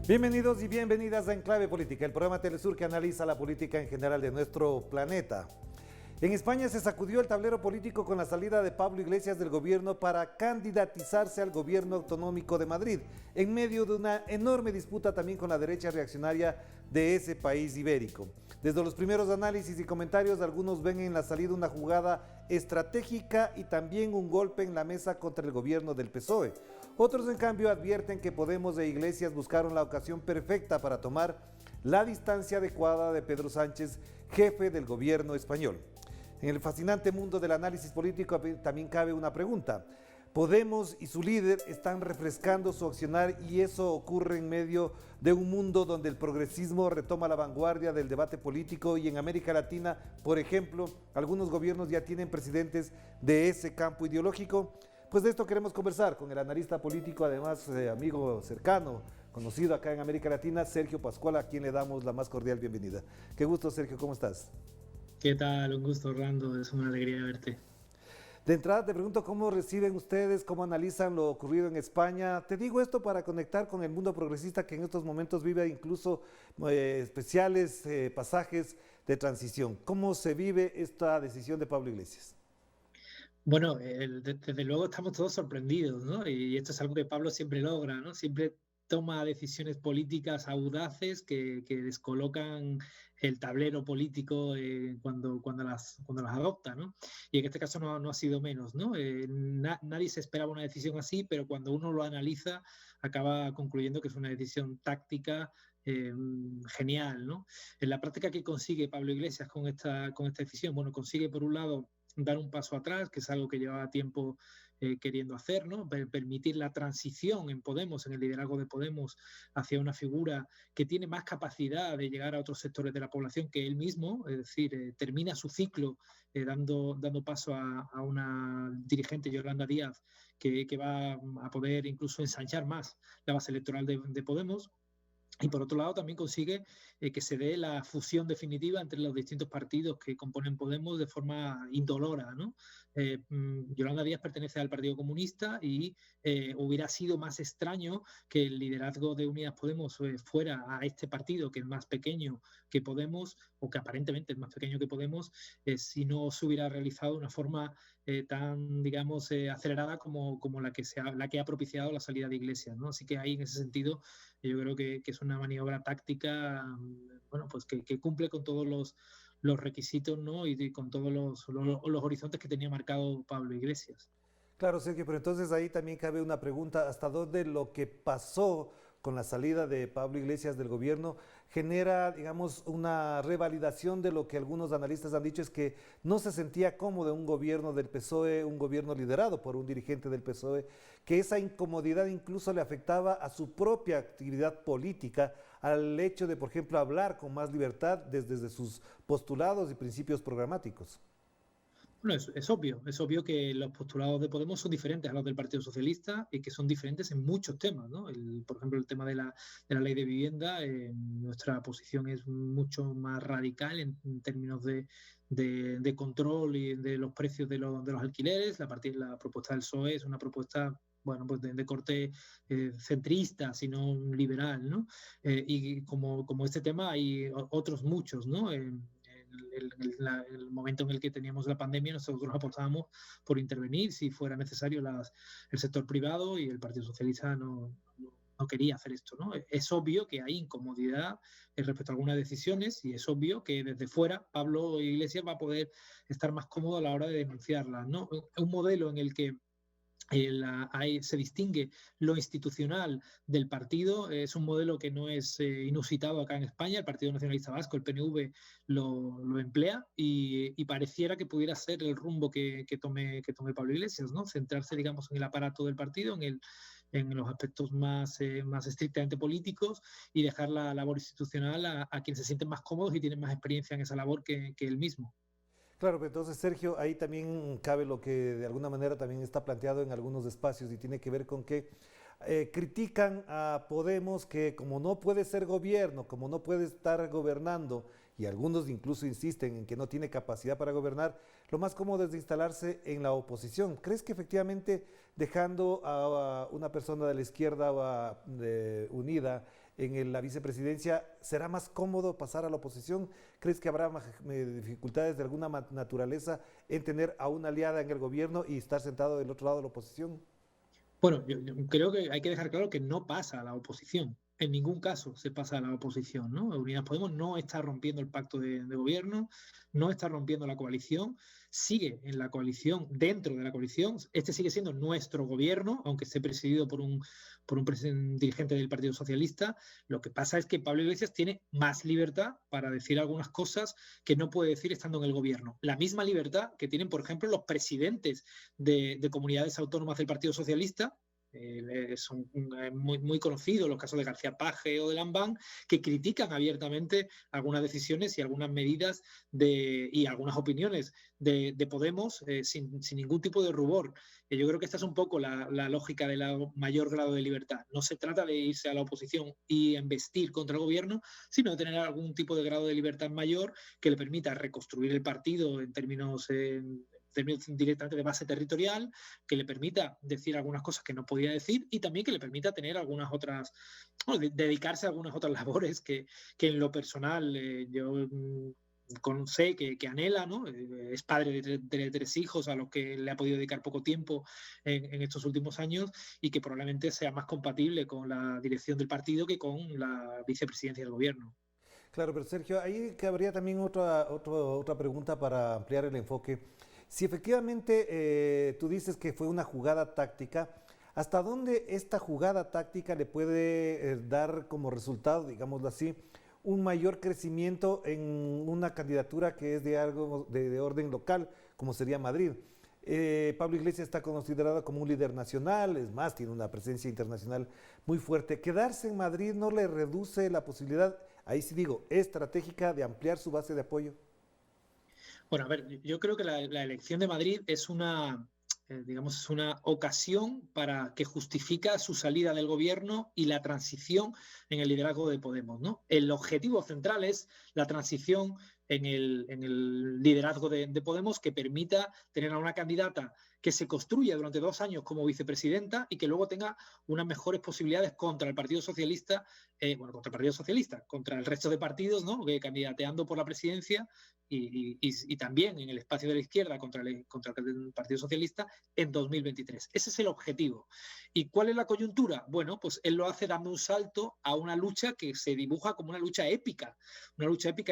Bienvenidos y bienvenidas a Enclave Política, el programa Telesur que analiza la política en general de nuestro planeta. En España se sacudió el tablero político con la salida de Pablo Iglesias del gobierno para candidatizarse al gobierno autonómico de Madrid, en medio de una enorme disputa también con la derecha reaccionaria de ese país ibérico. Desde los primeros análisis y comentarios, algunos ven en la salida una jugada estratégica y también un golpe en la mesa contra el gobierno del PSOE. Otros, en cambio, advierten que Podemos e Iglesias buscaron la ocasión perfecta para tomar la distancia adecuada de Pedro Sánchez, jefe del gobierno español. En el fascinante mundo del análisis político también cabe una pregunta. Podemos y su líder están refrescando su accionar y eso ocurre en medio de un mundo donde el progresismo retoma la vanguardia del debate político y en América Latina, por ejemplo, algunos gobiernos ya tienen presidentes de ese campo ideológico. Pues de esto queremos conversar con el analista político, además amigo cercano, conocido acá en América Latina, Sergio Pascual, a quien le damos la más cordial bienvenida. Qué gusto, Sergio, ¿cómo estás? ¿Qué tal? Un gusto, Orlando. Es una alegría verte. De entrada te pregunto cómo reciben ustedes, cómo analizan lo ocurrido en España. Te digo esto para conectar con el mundo progresista que en estos momentos vive incluso especiales pasajes de transición. ¿Cómo se vive esta decisión de Pablo Iglesias? Bueno, desde luego estamos todos sorprendidos, ¿no? Y esto es algo que Pablo siempre logra, ¿no? Siempre toma decisiones políticas audaces que descolocan el tablero político cuando las adopta, ¿no? Y en este caso no ha sido menos, ¿no? Nadie se esperaba una decisión así, pero cuando uno lo analiza acaba concluyendo que es una decisión táctica genial, ¿no? En la práctica, ¿qué consigue Pablo Iglesias con esta decisión? Bueno, consigue por un lado dar un paso atrás, que es algo que llevaba tiempo queriendo hacer, ¿no? Permitir la transición en Podemos, en el liderazgo de Podemos, hacia una figura que tiene más capacidad de llegar a otros sectores de la población que él mismo, es decir, termina su ciclo dando paso a una dirigente, Yolanda Díaz, que va a poder incluso ensanchar más la base electoral de Podemos. Y por otro lado también consigue que se dé la fusión definitiva entre los distintos partidos que componen Podemos de forma indolora, ¿no? Yolanda Díaz pertenece al Partido Comunista y hubiera sido más extraño que el liderazgo de Unidas Podemos fuera a este partido que es más pequeño que Podemos, o que aparentemente es más pequeño que Podemos, si no se hubiera realizado de una forma tan, digamos, acelerada como la que ha propiciado la salida de Iglesias, ¿no? Así que ahí, en ese sentido, yo creo que es una maniobra táctica, bueno, pues que cumple con todos los requisitos, ¿no? Y con todos los horizontes que tenía marcado Pablo Iglesias. Claro, Sergio, pero entonces ahí también cabe una pregunta, ¿hasta dónde lo que pasó con la salida de Pablo Iglesias del gobierno genera, digamos, una revalidación de lo que algunos analistas han dicho, es que no se sentía cómodo un gobierno del PSOE, un gobierno liderado por un dirigente del PSOE, que esa incomodidad incluso le afectaba a su propia actividad política, al hecho de, por ejemplo, hablar con más libertad desde sus postulados y principios programáticos? Bueno, es obvio que los postulados de Podemos son diferentes a los del Partido Socialista y que son diferentes en muchos temas, ¿no? Por ejemplo, el tema de la ley de vivienda, nuestra posición es mucho más radical en términos de control y de los precios de los alquileres. La propuesta del PSOE es una propuesta, bueno, pues de corte centrista, sino liberal, ¿no? Y como este tema hay otros muchos, ¿no? El momento en el que teníamos la pandemia, nosotros apostábamos por intervenir si fuera necesario el sector privado, y el Partido Socialista no quería hacer esto, ¿no? Es obvio que hay incomodidad respecto a algunas decisiones, y es obvio que desde fuera Pablo Iglesias va a poder estar más cómodo a la hora de denunciarlas, ¿no? Un modelo en el que se distingue lo institucional del partido. Es un modelo que no es inusitado acá en España. El Partido Nacionalista Vasco, el PNV, lo emplea, y pareciera que pudiera ser el rumbo que tome Pablo Iglesias, ¿no? Centrarse, digamos, en el aparato del partido, en los aspectos más estrictamente políticos, y dejar la labor institucional a quienes se sienten más cómodos y tienen más experiencia en esa labor que él mismo. Claro, pero entonces, Sergio, ahí también cabe lo que de alguna manera también está planteado en algunos espacios y tiene que ver con que critican a Podemos que como no puede ser gobierno, como no puede estar gobernando, y algunos incluso insisten en que no tiene capacidad para gobernar, lo más cómodo es de instalarse en la oposición. ¿Crees que efectivamente dejando a una persona de la izquierda unida la vicepresidencia, ¿será más cómodo pasar a la oposición? ¿Crees que habrá dificultades de alguna naturaleza en tener a una aliada en el gobierno y estar sentado del otro lado de la oposición? Bueno, yo creo que hay que dejar claro que no pasa a la oposición. En ningún caso se pasa a la oposición, ¿no? Unidas Podemos no está rompiendo el pacto de gobierno, no está rompiendo la coalición, sigue en la coalición, dentro de la coalición. Este sigue siendo nuestro gobierno, aunque esté presidido por un dirigente del Partido Socialista. Lo que pasa es que Pablo Iglesias tiene más libertad para decir algunas cosas que no puede decir estando en el gobierno. La misma libertad que tienen, por ejemplo, los presidentes de comunidades autónomas del Partido Socialista. Son muy conocidos los casos de García Page o de Lambán, que critican abiertamente algunas decisiones y algunas medidas y algunas opiniones de Podemos sin ningún tipo de rubor. Yo creo que esta es un poco la lógica del mayor grado de libertad. No se trata de irse a la oposición y embestir contra el gobierno, sino de tener algún tipo de grado de libertad mayor que le permita reconstruir el partido en términos directamente de base territorial, que le permita decir algunas cosas que no podía decir y también que le permita tener algunas otras, bueno, dedicarse a algunas otras labores que en lo personal yo sé que anhela, ¿no? Es padre de 3 hijos a los que le ha podido dedicar poco tiempo en estos últimos años y que probablemente sea más compatible con la dirección del partido que con la vicepresidencia del gobierno. Claro, pero Sergio, ahí cabría también otra pregunta para ampliar el enfoque. Si efectivamente tú dices que fue una jugada táctica, ¿hasta dónde esta jugada táctica le puede dar como resultado, digámoslo así, un mayor crecimiento en una candidatura que es de algo de orden local, como sería Madrid? Pablo Iglesias está considerado como un líder nacional, es más, tiene una presencia internacional muy fuerte. ¿Quedarse en Madrid no le reduce la posibilidad, ahí sí digo, estratégica de ampliar su base de apoyo? Bueno, a ver, yo creo que la elección de Madrid es digamos, es una ocasión para que justifica su salida del gobierno y la transición en el liderazgo de Podemos, ¿no? El objetivo central es la transición en el liderazgo de Podemos que permita tener a una candidata que se construya durante 2 años como vicepresidenta y que luego tenga unas mejores posibilidades contra el Partido Socialista, contra el Partido Socialista, contra el resto de partidos, ¿no? Candidateando por la presidencia y también en el espacio de la izquierda contra el Partido Socialista en 2023. Ese es el objetivo. ¿Y cuál es la coyuntura? Bueno, pues él lo hace dando un salto a una lucha que se dibuja como una lucha épica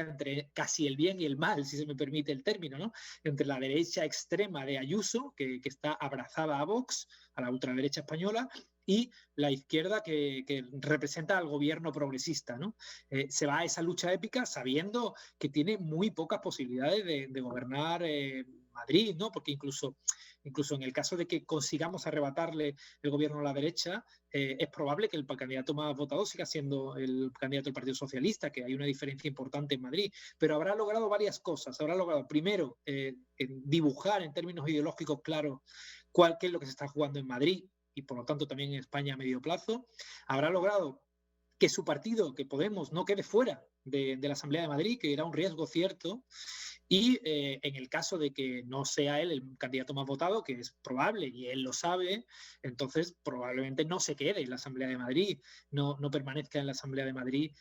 entre casi el bien y el mal, si se me permite el término, ¿no? Entre la derecha extrema de Ayuso, que está abrazada a Vox, a la ultraderecha española, y la izquierda que representa al gobierno progresista, ¿no? Se va a esa lucha épica sabiendo que tiene muy pocas posibilidades de gobernar Madrid, ¿no? Porque incluso en el caso de que consigamos arrebatarle el gobierno a la derecha, es probable que el candidato más votado siga siendo el candidato del Partido Socialista, que hay una diferencia importante en Madrid, pero habrá logrado varias cosas. Habrá logrado, primero, dibujar en términos ideológicos claros qué es lo que se está jugando en Madrid y por lo tanto también en España a medio plazo. Habrá logrado que su partido, que Podemos, no quede fuera de la Asamblea de Madrid, que era un riesgo cierto. Y en el caso de que no sea él el candidato más votado, que es probable y él lo sabe, entonces probablemente no se quede en la Asamblea de Madrid, no permanezca en la Asamblea de Madrid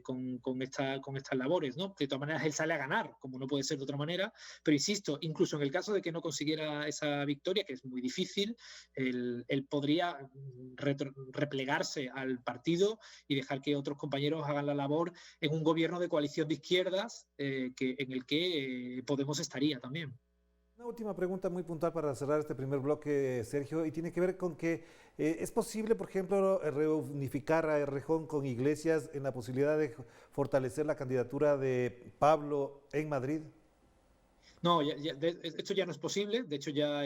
con estas labores, ¿no? De todas maneras, él sale a ganar, como no puede ser de otra manera, pero insisto, incluso en el caso de que no consiguiera esa victoria, que es muy difícil, él podría replegarse al partido y dejar que otros compañeros hagan la labor en un gobierno de coalición de izquierdas en el que Podemos estaría también. Una última pregunta muy puntual para cerrar este primer bloque, Sergio, y tiene que ver con que es posible, por ejemplo, reunificar a Errejón con Iglesias en la posibilidad de fortalecer la candidatura de Pablo en Madrid. No, esto ya no es posible. De hecho, ya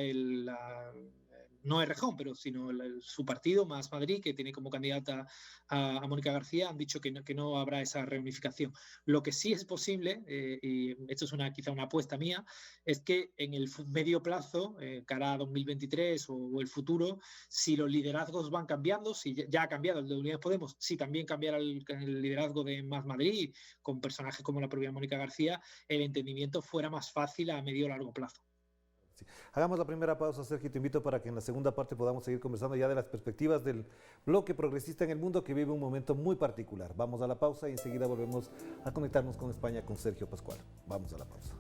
no Errejón, pero sino su partido, Más Madrid, que tiene como candidata a Mónica García, han dicho que no habrá esa reunificación. Lo que sí es posible, y esto es quizá una apuesta mía, es que en el medio plazo, cara a 2023 o el futuro, si los liderazgos van cambiando, si ya ha cambiado el de Unidas Podemos, si también cambiara el liderazgo de Más Madrid, con personajes como la propia Mónica García, el entendimiento fuera más fácil a medio o largo plazo. Sí. Hagamos la primera pausa, Sergio, y te invito para que en la segunda parte podamos seguir conversando ya de las perspectivas del bloque progresista en el mundo que vive un momento muy particular. Vamos a la pausa y enseguida volvemos a conectarnos con España con Sergio Pascual. Vamos a la pausa.